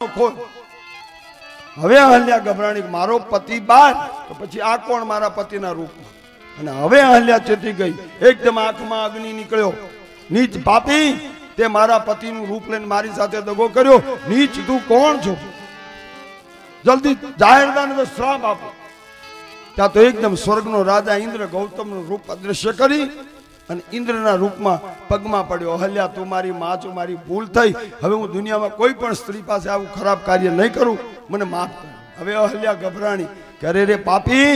હવે અહલ્યા ગભરાણી મારો પતિ બાર તો પછી આ કોણ મારા પતિના રૂપમાં. અને હવે અહલ્યા ચેતી ગઈ, એકદમ આંખમાં અગ્નિ નીકળ્યો. નીચ પાપી, તે મારા પતિનું રૂપ લઈને મારી સાથે દગો કર્યો. નીચ તું કોણ છો? જલ્દી જાહેરદાન તો શ્રાપ આપો. ત્યાં તો એકદમ સ્વર્ગનો રાજા ઇન્દ્ર ગૌતમનું રૂપ અદ્રશ્ય કરી અને ઇન્દ્રના રૂપમાં પગમાં પડ્યો. અહલ્યા, તું મારી માં છો, મારી ભૂલ થઈ. હવે હું દુનિયામાં કોઈ પણ સ્ત્રી પાસે આવું ખરાબ કાર્ય નહીં કરું, મને માફ કર. હવે અહલ્યા ગભરાણી, કરે રે પાપી,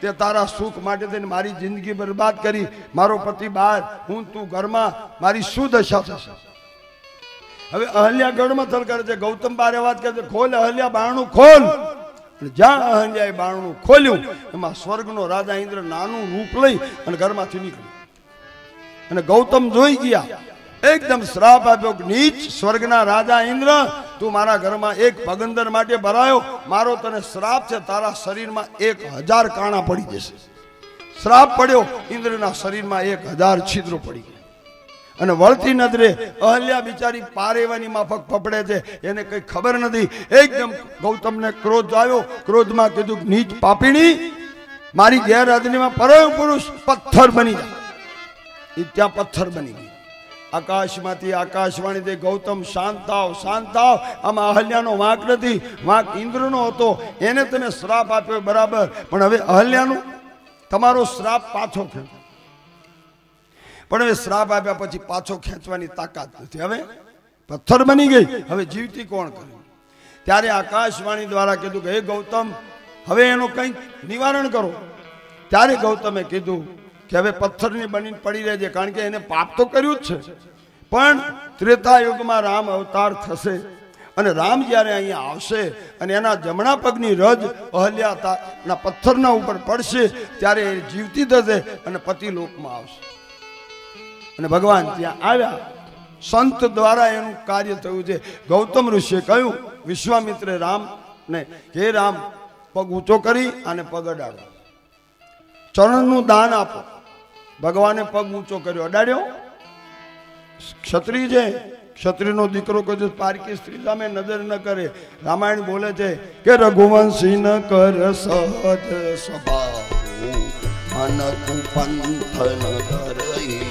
તે તારા સુખ માટે થઈને મારી જિંદગી બરબાદ કરી. મારો પતિ બહાર, હું તું ઘરમાં, મારી શું દશા થશે? હવે અહલ્યા ગડમથલ કરે છે. ગૌતમ બારે વાત કરે છે, ખોલ અહલ્યા બારણું ખોલ. જ્યાં અહલ્યાએ બારણું ખોલ્યું એમાં સ્વર્ગનો રાજા ઇન્દ્ર નાનું રૂપ લઈ અને ઘરમાંથી નીકળ્યું. અને ગૌતમ જોઈ ગયા, એકદમ શ્રાપ આપ્યો, નીચ સ્વર્ગના રાજા ઇન્દ્ર, તું મારા ઘરમાં એક પગંદર માટે ભરાયો. મારો તને શ્રાપ છે, તારા શરીરમાં 1000 કાણા પડી જશે. શ્રાપ પડ્યો, ઇન્દ્રના શરીરમાં 1000 છિદ્રો પડી ગયા. અને વળતી નજરે અહલ્યા બિચારી પારેવાની માફક પપડે છે, એને કઈ ખબર નથી. એકદમ ગૌતમને ક્રોધ આવ્યો. ક્રોધમાં કીધું, નીચ પાપીણી, મારી ગેરહાજરીમાં પરમ પુરુષ પથ્થર બની જાય. એ ત્યાં પથ્થર બની ગઈ. આકાશમાંથી આકાશવાણી દે, ગૌતમ શાંત થાવ, શાંત થાવ. આમાં અહલ્યાનો વાંક નથી, વાંક ઇન્દ્રનો હતો. એને તમે શ્રાપ આપ્યો બરાબર, પણ હવે અહલ્યાનું તમારો શ્રાપ પાછો ખેંચ. પણ હવે શ્રાપ આપ્યા પછી પાછો ખેંચવાની તાકાત નથી. હવે પથ્થર બની ગઈ, હવે જીવતી કોણ કરે? ત્યારે આકાશવાણી દ્વારા કીધું કે હે ગૌતમ, હવે એનો કંઈક નિવારણ કરો. ત્યારે ગૌતમે કીધું કે હવે પથ્થરની બનીને પડી રહેજે, કારણ કે એને પાપ તો કર્યું જ છે. પણ ત્રેતા યુગમાં રામ અવતાર થશે અને રામ જ્યારે અહીંયા આવશે અને એના જમણા પગની રજ અહલ્યાના પથ્થરના ઉપર પડશે, ત્યારે એ જીવતી થશે અને પતિલોકમાં આવશે. અને ભગવાન ત્યાં આવ્યા. સંત દ્વારા એનું કાર્ય થયું છે. ગૌતમ ઋષિએ કહ્યું વિશ્વામિત્રે રામને, હે રામ, પગ ઊંચો કરી અને પગ અડાડો, ચરણનું દાન આપો. ભગવાને પગ ઊંચો કર્યો, અડાડ્યો. ક્ષત્રિય છે, ક્ષત્રિયનો દીકરો કદું પારકી સ્ત્રી સામે નજર ન કરે. રામાયણ બોલે છે કે રઘુવંશી ન કર સહજ સ્વભાવ, મન તું પંથ ન કરઈ.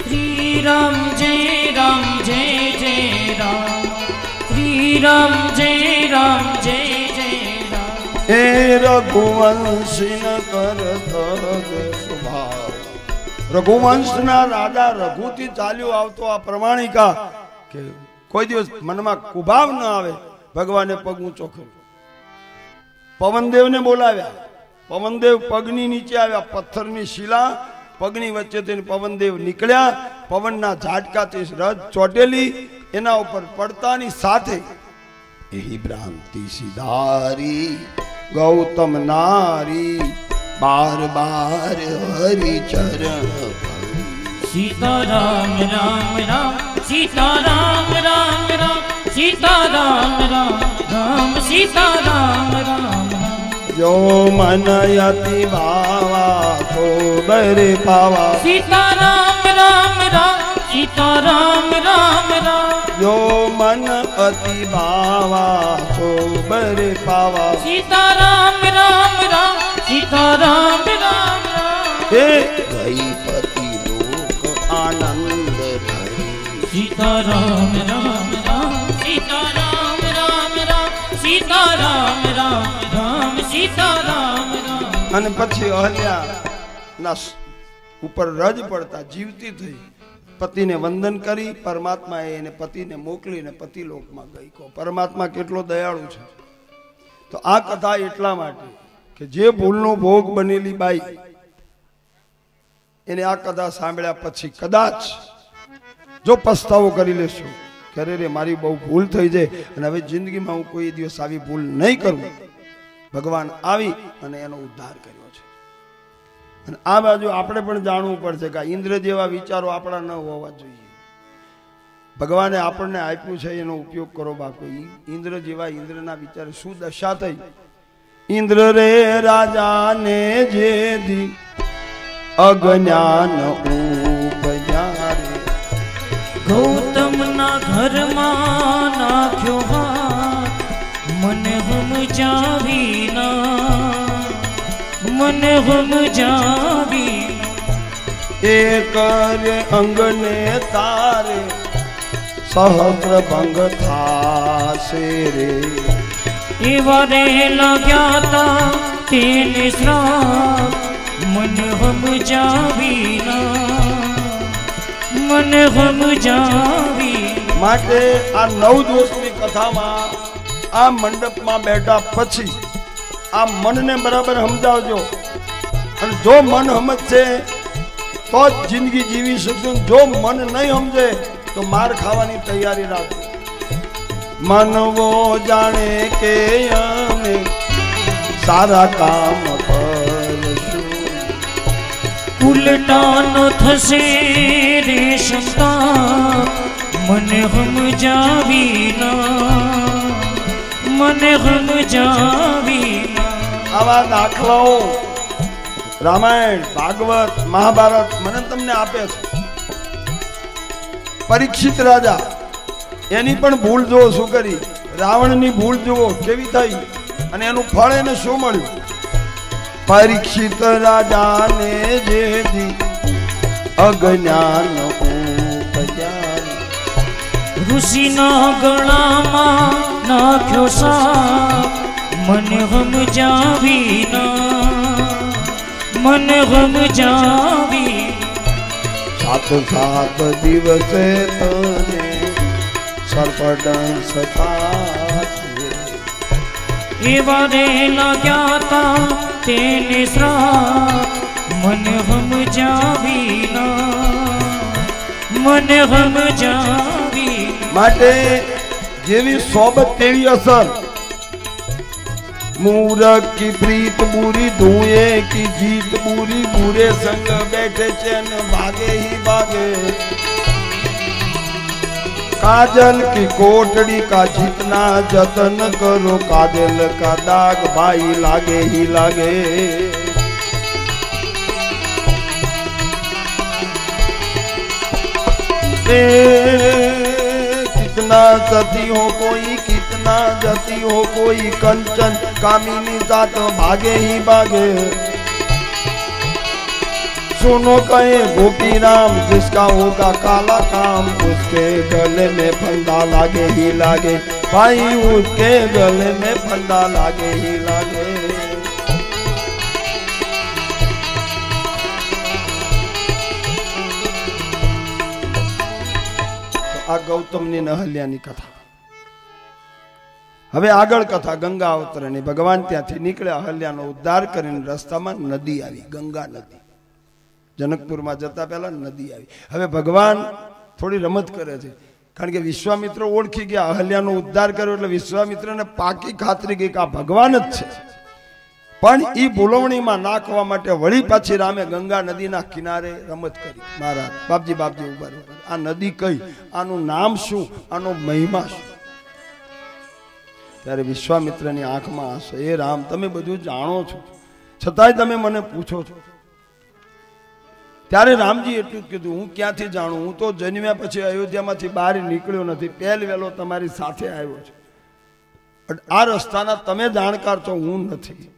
શ્રી રામ જય રામ જય જય રામ, શ્રી રામ જય રામ જય જય રામ. હે રઘુવંશી ન કર સહજ સ્વભાવ. રઘુવંશના રાજા રઘુથી ચાલ્યો આવતો આ પ્રમાણિકા કે કોઈ દિવસ મનમાં કુભાવ ન આવે. ભગવાને પગ ઊંચો કર્યો. પવનદેવને બોલાવ્યા. પવનદેવ પગની નીચે આવ્યા. પથ્થરની શિલા પગની વચ્ચેથી પવનદેવ નીકળ્યા. પવનના ઝાટકાથી રજ ચોટેલી, એના ઉપર પડતાની સાથે એહી ભ્રાંતિ સિધારી ગૌતમ નારી, બાર બાર હરિ ચરણ. સીતારામ રામ રામ, સીતારામ રામ રામ, સીતારામ રામ રામ, સીતારામ રામ રામ. જો મન અતિ ભાવા તો બરે પાવા. સીતારામ રામ રામ, સીતારામ રામ રામ. જો મન અતિ ભાવા તો બરે પાવા. સીતારામ રામ રામ, સીતારામ રામ રામ. હે ગઈ પતિ લોક આનંદ ભરી. સીતારામ રામ રામ, સીતારામ રામ રામ, સીતારામ રામ રામ, સીતારામ રામ. અને પછી અહલ્યા ના ઉપર રજ પડતા જીવતી થઈ. પતિને વંદન કરી. પરમાત્માએ એને પતિને મોકલીને પતિલોકમાં ગઈ. કહો પરમાત્મા કેટલો દયાળુ છે. તો આ કથા એટલા માટે કે જે ભૂલનો ભોગ બનેલી બાઈ, એને આ કથા સાંભળ્યા પછી કદાચ જો પસ્તાવો કરી લેશો કે અરે રે મારી બહુ ભૂલ થઈ જાય અને હવે જિંદગીમાં હું કોઈ દિવસ આવી ભૂલ નહીં કરું, ભગવાન આવી અને એનો ઉદ્ધાર કર્યો છે. અને આ બાજુ આપણે પણ જાણવું પડશે કે ઇન્દ્ર જેવા વિચારો આપણા ન હોવા જોઈએ. ભગવાને આપણને આપ્યું છે, એનો ઉપયોગ કરો બાપુ. ઇન્દ્ર જેવા ઇન્દ્રના વિચારે શું દશા થઈ. ઇન્દ્ર રે રાજાને જે દી અજ્ઞાન ઉપજારે, ગૌતમના ઘરમાં राख्यो हाथ मन हम जावी ना मन हम जावी एक अंगने तारे सहस्र भंग थासे रे एवारे लाग्या ता तेने श्राप मन हम जावी ना मन हम जावी માટે આ 9 દિવસની કથામાં આ મંડપમાં બેઠા પછી આ મનને બરાબર સમજાવજો અને જો મન સમજશે તો જ જિંદગી જીવી શકશું જો મન નહીં સમજે તો માર ખાવાની તૈયારી રાખો મનવો જાણે કે અમે સારા કામ કરશું ઉલટાનો થશે રે સંતા मन हम जावी ना मन हम जावी ना આવા દાખલાઓ રામાયણ ભાગવત મહાભારત મને તમને આપે છે પરીક્ષિત રાજા એની પણ ભૂલ જુઓ શું કરી રાવણની ભૂલ જુઓ કેવી થઈ અને એનું ફળ એને શું મળ્યું પરીક્ષિત રાજાને જેથી અજ્ઞાન ऋषि ना गणा मां नाख्यो साप मन हम जावी ना मन हम जावी सात सात दिवसे तने सर्पदंश थासे एवारे लाग्या ता तेने श्राप मन हम जावी ना मन हम जावी માટે જેવી સોબત તેવી અસર मूरख की प्रीत बुरी धुए की जीत बुरी बुरे संग बैठे चैन भागे ही भागे काजल की कोटड़ी का जितना जतन करो काजल का दाग भाई लागे ही लागे कितना सती हो कोई कितना जती हो कोई कंचन कामिनी साथ भागे ही भागे सुनो कहे गोपी राम जिसका होगा काला काम उसके गले में फंदा लागे ही लागे भाई उसके गले में फंदा लागे ही लागे आ गौतमनी नहल्यानी कथा હવે આગળ કથા ગંગા અવતરણી ભગવાન ત્યાંથી નીકળ્યા અહલ્યાનો ઉદ્ધાર કરીને રસ્તામાં નદી આવી ગંગા નદી જનકપુરમાં જતા પહેલા નદી આવી હવે ભગવાન થોડી રમત કરે છે કારણ કે વિશ્વામિત્ર ઓળખી ગયા અહલ્યાનો ઉદ્ધાર કર્યો એટલે વિશ્વામિત્રને પાકી ખાતરી ગઈ કે આ ભગવાન જ છે પણ ઈ બોલવણીમાં નાખવા માટે વળી પાછી રામે ગંગા નદીના કિનારે રમત કરી મહારાજ બાપજી ઉભા રહો આ નદી કઈ આનું નામ શું આનો મહિમા શું ત્યારે વિશ્વામિત્રની આંખમાં આંસુ એ રામ તમે બધું જાણો છો છતાંય તમે મને પૂછો છો ત્યારે રામજી એટલું જ કીધું હું ક્યાંથી જાણું હું તો જન્મ્યા પછી અયોધ્યામાંથી બહાર નીકળ્યો નથી પહેલ વહેલો તમારી સાથે આવ્યો છું આ રસ્તાના તમે જાણકાર છો હું નથી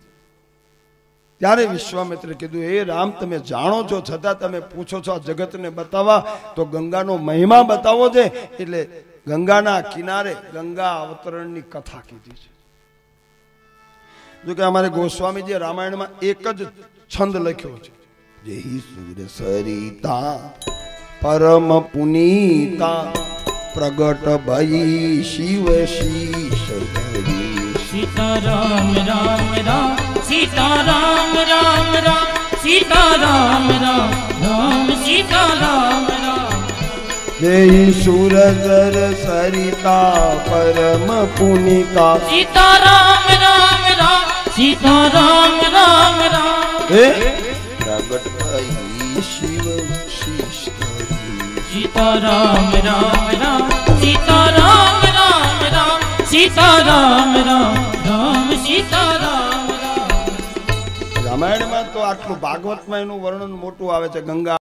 ત્યારે વિશ્વામિત્રે કીધું એ રામ તમે જાણો છો છતાં તમે પૂછો છો આ જગતને બતાવવા તો ગંગાનો મહિમા બતાવો છે એટલે ગંગાના કિનારે ગંગા અવતરણની કથા કીધી છે જો કે અમારે ગોસ્વામીજી રામાયણમાં એક જ છંદ લખ્યો છે જેહી સૂર સરિતા પરમ પુનીતા પ્રગટ ભઈ શિવ શીશ ધરી सीताराम राम राम सीताराम राम राम सीताराम राम राम सीताराम राम जय सूरजर सरिता परम पुनीता सीताराम राम राम सीताराम राम राम प्रगट भई शिव शीश धरी सीताराम राम राम सीताराम राम राम सीताराम राम राम सीताराम राम રામાયણમાં તો આટલું ભાગવતમાં એનું વર્ણન મોટું આવે છે ગંગા